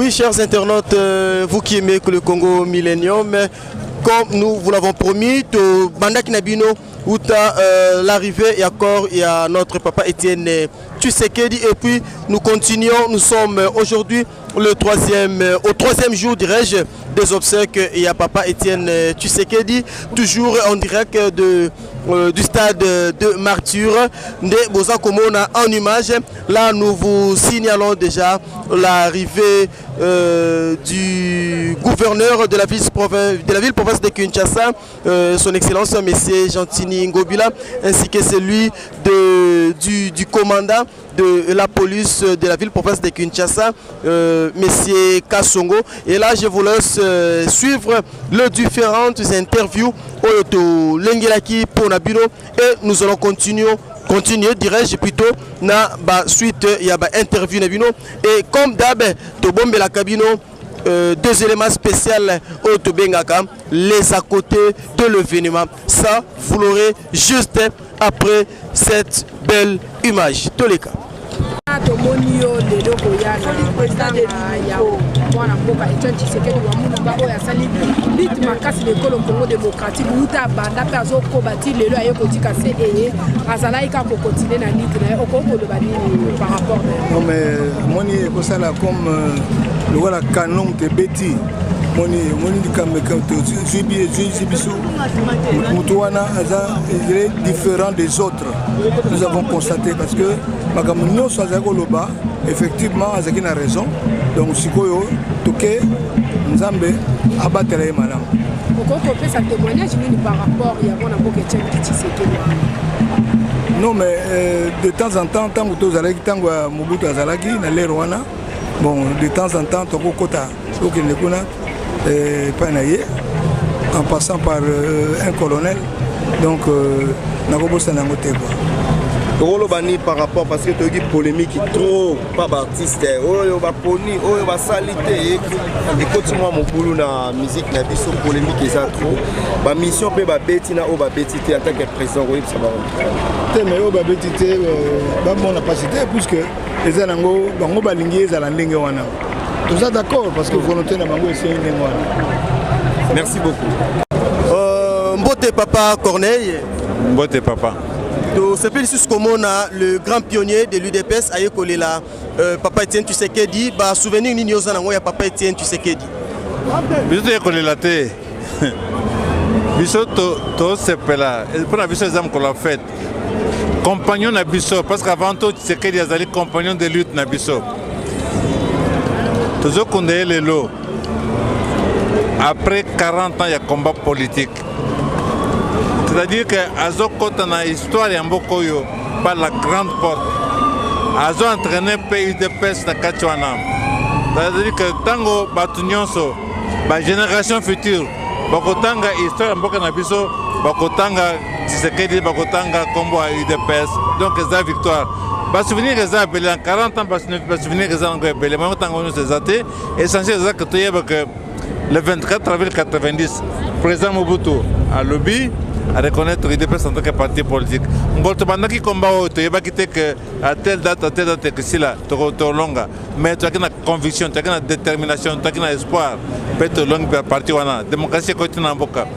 Oui, chers internautes, vous qui aimez que le Congo Millennium, comme nous vous l'avons promis, Banda Kinabino, où l'arrivée et encore il y a notre papa Étienne Tshisekedi, et puis nous continuons, nous sommes aujourd'hui au troisième jour, dirais-je, des obsèques. Il y a papa Étienne Tshisekedi, toujours en direct du stade de Martyr de Bozakomona en image. Là, nous vous signalons déjà l'arrivée du gouverneur de la ville-province de Kinshasa, son excellence monsieur Gentini Ngobila, ainsi que celui du commandant de la police de la ville-province de Kinshasa, monsieur Kassongo. Et là, je vous laisse suivre les différentes interviews au Lengelaki pour Nabino, et nous allons continuer, dirais-je plutôt, na suite il y a interview Nabino, et comme d'hab to bombe la cabino. Deux éléments spéciaux au Tobengaka, les à côté de l'événement. Ça, vous l'aurez juste après cette belle image. Tous les cas. Mwana mboka Etienne Tshisekedi wa Mulumba oyo asali bit makasi lekolo Congo démocratique uta banda pe azokobati lelo ayekotika se eye azalaki ka kokotine na lit na okokoloba nini par rapport non mais moni ekosala comme le voilà canon te beti moni dikambe kanto zibiso mutuana aza différent des autres. Nous avons constaté parce que makambo nyonso azako loba effectivement azaki na raison. Donc sikoyo toke nzambe abatela ye malamu. Pourquoi peut ça témoignage par rapport à mon amboka Etienne Tshisekedi? Non mais de temps en temps tango tozalaki tango Mobutu azalaki na lero wana, bon de temps en temps tokokota okende kuna panaye en passant par un colonel, donc nakobosa nango te quoi. Bani par rapport parce que tu as eu polémique trop pas artiste oyo ba poni oyo ba salité et continue mon boulot na musique na biso polémique eza trop ba mission pe ba betina o ba betité en tant que président oui ça va te mais o ba betité ba mona pas cité puisque eza nango bango ba lingi eza la ndenge wana tout ça d'accord parce que volonté na bango c'est ndenge wana. Merci beaucoup. Mbote papa Corneille. Mbote papa. C'est Félix Komona, le grand pionnier de l'UDPS, a école là. Papa Etienne Tshisekedi, bah souvenir ni nyoza nango ya papa Etienne Tshisekedi. Biso école la té. Biso to sepela. Et pour la biso exam qu'on l'a fait. Compagnon na biso parce qu'avant tout Tshisekedi azali compagnon de lutte na biso. Tozo kondé les lots. Après 40 ans il y a combat politique. C'est-à-dire que Azo Kotana histoire ya Mbokoyo par la grande porte. Azo entraîné pays de peste na Kachwana. C'est-à-dire que tango batunyonso, ba génération future, bakotanga histoire Mboka na biso, bakotanga Tshisekedi, bakotanga combo à UDPS. Donc c'est victoire. Ba souvenir ça belé en 40 ans, ba souvenir ça en belé. Mais tango nous c'est até essentiel ça que tu y que le 24 avril 90, président Mobutu à lobby à reconnaître l'UDPS en tant que parti politique. On qui combat tu es que à telle date que c'est là, tu es longa. Mais tu as une conviction, tu as une détermination, tu as un espoir. Peut-être longue parti wana. Démocratie continue en boca.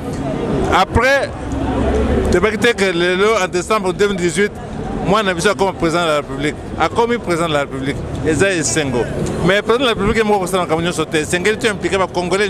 Après, tu as que le en décembre 2018, moi, je suis comme président de la République. A commis président de la République, Eza et Sengo. Mais le président de la République, moi, président de la République, Sengo est impliqué dans les Congolais.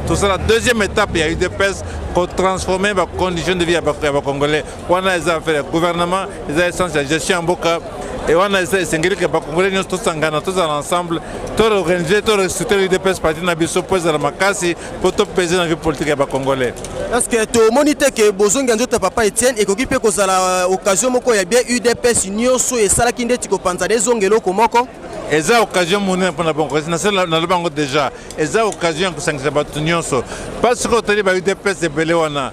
Tout ça, la deuxième étape, il y a eu des pèses pour transformer les conditions de vie à Congolais. On a fait le gouvernement, ils ont fait la gestion en Boka. Et on a essayé de que les Congolais tous s'engagent tous ensemble, tous organiser, tous restructurer les DPS partis Nabiso, poser la Makasi, pour tout peser dans la vie politique à Congolais. Est-ce que tu monites que Bozonga Nzota papa Etienne et qu'il peut que ça l'occasion moko ya bien UDPS nyoso et ça qui ndeti ko panza des zongelo komoko? Eza occasion monnaie pour la bonne cause. Na le bango déjà. Eza occasion que ça battu nyonso. Parce que tu ba UDPS de Belewana.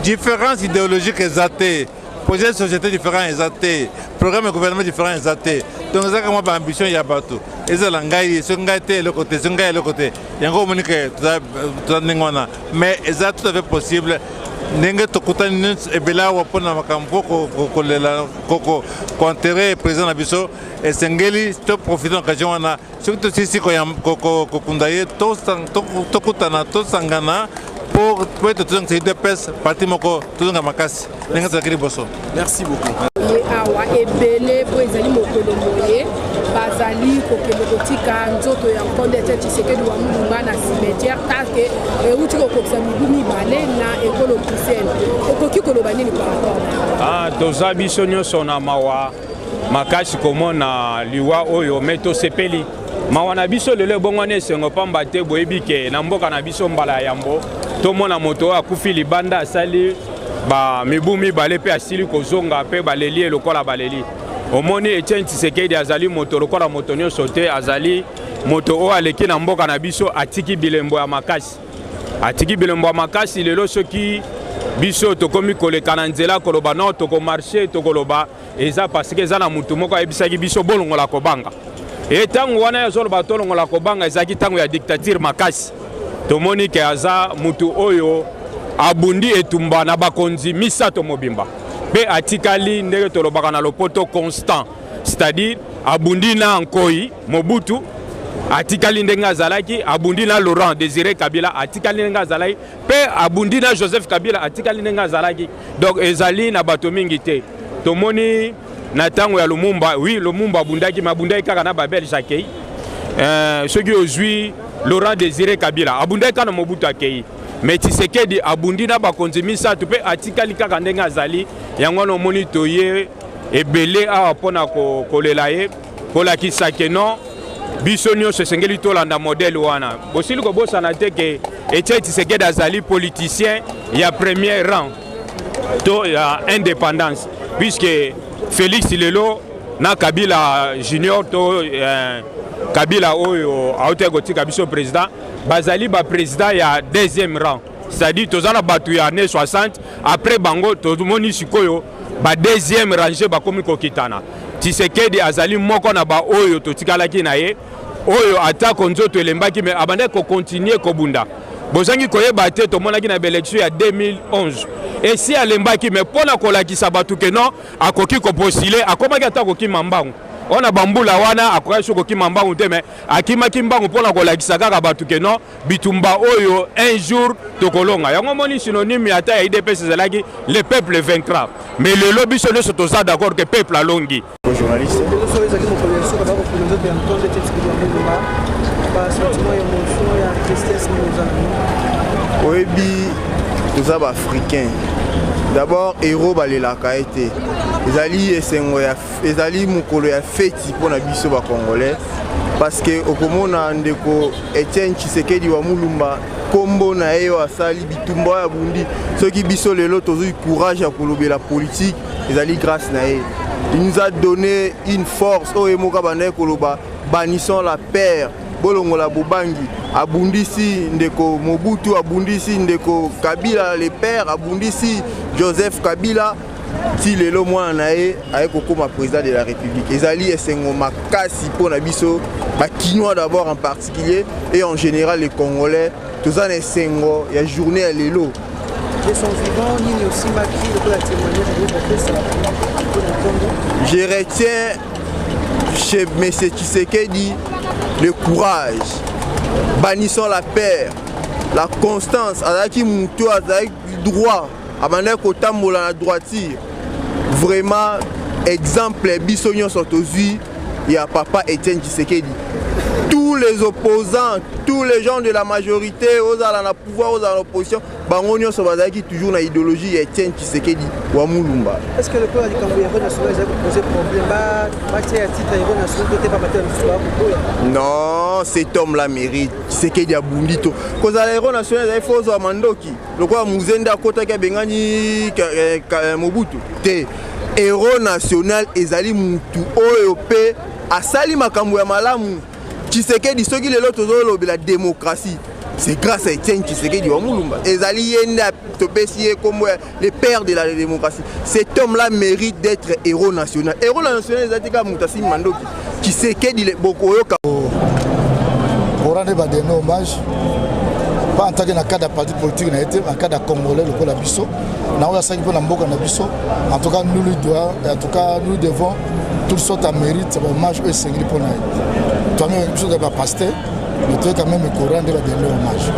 Différence idéologique exatée. Projet de société différent exaté. Programme de gouvernement différent exaté. Donc ça comme ambition ya bateau. Eza langai, ce ngaité le côté, ce ngaité le côté. Yango monique tu as ningona. Mais eza tout à fait possible. ndenge tokutani ebele awa mpona makambo koenterre président na biso esengeli toprofite na occasion wana soki tosisi kokunda ye tokutana tosangana po ete tozongisa UDPS parti moko tozonga makasi ndenge tozalaki liboso. Merci beaucoup. Awa ebele po ezali mokolo moye bazali kokende kotika nzoto ya nkonde ete Tshisekedi wa Mulumba na cimetière take euti kokokisa mibu mibale na ekolo Christienne. Okoki koloba nini par rapport? Toza biso nyonso na mawa makasi komona liwa oyo me tosepeli mawa na biso lelo ebongwani esengo pamba te boyebi ke na mboka na biso mbala ya yambo tomona moto oyo akufi libanda asali mibu mibale mpe asili kozonga mpe baleli lokola baleli omoni Etienne Tshisekedi azali moto lokola moto nyonso te azali moto oyo aleki na mboka na biso atiki bilembo ya makasi lelo soki biso tokomi koleka na nzela koloba no tokomarche tokoloba eza parce que eza na mutu moko ayebisaki biso bolongola kobanga e ntango wana yazoloba tolongola kobanga ezalaki ntango ya dictature makasi tomoni ke aza mutu oyo abundi etumba na bakonzi misato mobimba mpe atikali ndenge tolobaka na lopoto constant c'est-à-dire abundi na Nkoyi Mobutu atikali ndenge azalaki abundi na Laurent Désiré Kabila atikali ndenge azalaki mpe abundi na Joseph Kabila atikali ndenge azalaki donc ezali na bato mingi te tomoni na ntango ya Lumumba oui Lumumba abundaki mabundaki kaka na babelge akei soki ozwi Laurent Désiré Kabila abundaki kaka na Mobutu akei mais Tshisekedi abundi na bakonzi misato mpe atikali kaka ndenge azali yango wana omoni toye ebele awa mpona kolela ye kolakisa ke non biso nyonso esengeli tolanda modele wana bosili kobosana te ke Etienne Tshisekedi azali politicien ya premier rang to ya indépendance puisque Félix lelo na Kabila junior to Kabila oyo aote kotika biso président bazali ba président ya deuxième rang c'est-à-dire tozala batu ya année 60 après bango tozomoni sikoyo ba deuxième rangée bakomi kokitana Tshisekedi azali moko na ba oyo totikalaki na ye oyo atako nzoto elembaki mais abande ko continuer kobunda bozangi koyeba te tomonaki na élection ya 2011 et si alembaki mais pona kolakisa batu ke non akoki ko postuler akomaki atako kimambangu ona bambula wana akoki ko kimambangu te mais akimaki mbangu pona kolakisa kaka batu ke non bitumba oyo un jour tokolonga yango moni synonyme ya ta ya IDPS ezalaki le peuple vaincra mais le lobby solo se toza d'accord que peuple alongi journaliste oyebi toza baafricain d'abord héros balelaka ete ezali esengo ya ezali mokolo ya feti mpona biso bacongolais parce que okomona ndeko Etienne Tshisekedi wa Mulumba kombo na ye oyo asali bitumba ya bundi soki biso lelo tozwi courage ya kolobela politique ezali grâce na ye. Il nous a donné une force oyo emoka banda koloba bannissons la paix bolongola bobangi abundisi ndeko Mobutu abundisi ndeko Kabila le père abundisi Joseph Kabila ti lelo mwana na ye aye kokoma président de la République ezali esengo makasi mpona biso bakinois d'abord en particulier et en général les Congolais toza na esengo ya journée ya lelo de son vivant nini aussi maki de la témoignage de je retiens chez M. Tshisekedi le courage, bannissons la paix, la constance, azaki muto azaki droit, abandé kotambola la droiture. Vraiment exemple biso nyonso tozwi ya papa Etienne Tshisekedi. Tous les opposants, tous les gens de la majorité, aux à la pouvoir, aux à l'opposition, bango nyonso bazaki toujours na idéologie ya Etienne Tshisekedi wa Mulumba. Est-ce que le peuple du Cameroun national a posé problème à titre héros national côté pas battre non, cet homme-là mérite. Tshisekedi a bundito. Cause à l'héros national, il faut à Mandoki. Le quoi Muzenda Kota Bengani Mobutu. Te héros national ezali mutu oyo pe asali makambo ya malamu. Tshisekedi soki lelo tozolo la démocratie. C'est grâce à Etienne Tshisekedi wa Mulumba. Ezali yenda topesi comme le père de la démocratie. Cet homme-là mérite d'être héros national. Héros national ezali ka mutasi Mandoki. Tshisekedi le bokoyo ka pour rendre des hommages pas en tant que cas de parti politique, en cas de Congolais, le Congolais Bisso. En tout cas, nous devons toutes sortes de mérite, hommage et singli pour nous. Toi-même, je ne pas pasteur, mais tu es quand même au courant de la dernière hommage.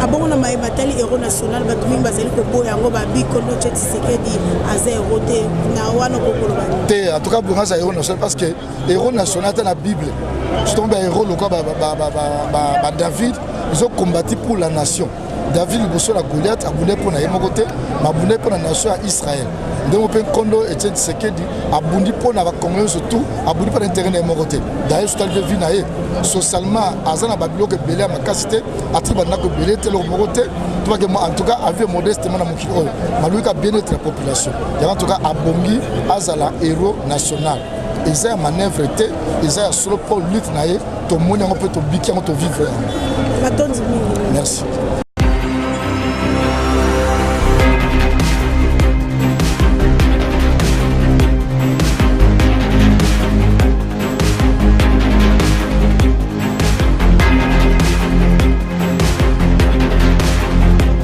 Avant on a matali héros national batumi bazali ko boya ngo babi kono Tshisekedi aza héros te na wana ko koloba. En tout cas, pour ça héros national parce que héros national dans la Bible. Je tombe héros le quoi David, ils ont combattu pour la nation. David liboso la Goliath abundé pour na yemo côté, abundé pour la nation à Israël. Donc on Kondo et Tshisekedi abundi pour na Congolais surtout, abundi pour l'intérêt de yemo côté. D'ailleurs je t'ai vu naé socialement azana babilo que belé ma capacité atiba na ko belé tel au côté. En tout cas avec modestement na mukiko. Maluka bien-être la population. En tout cas abongi azala héros national. Ils ont manœuvre, ils ont solo pour lutte naé, to moni on peut to biki on to vivre. Merci.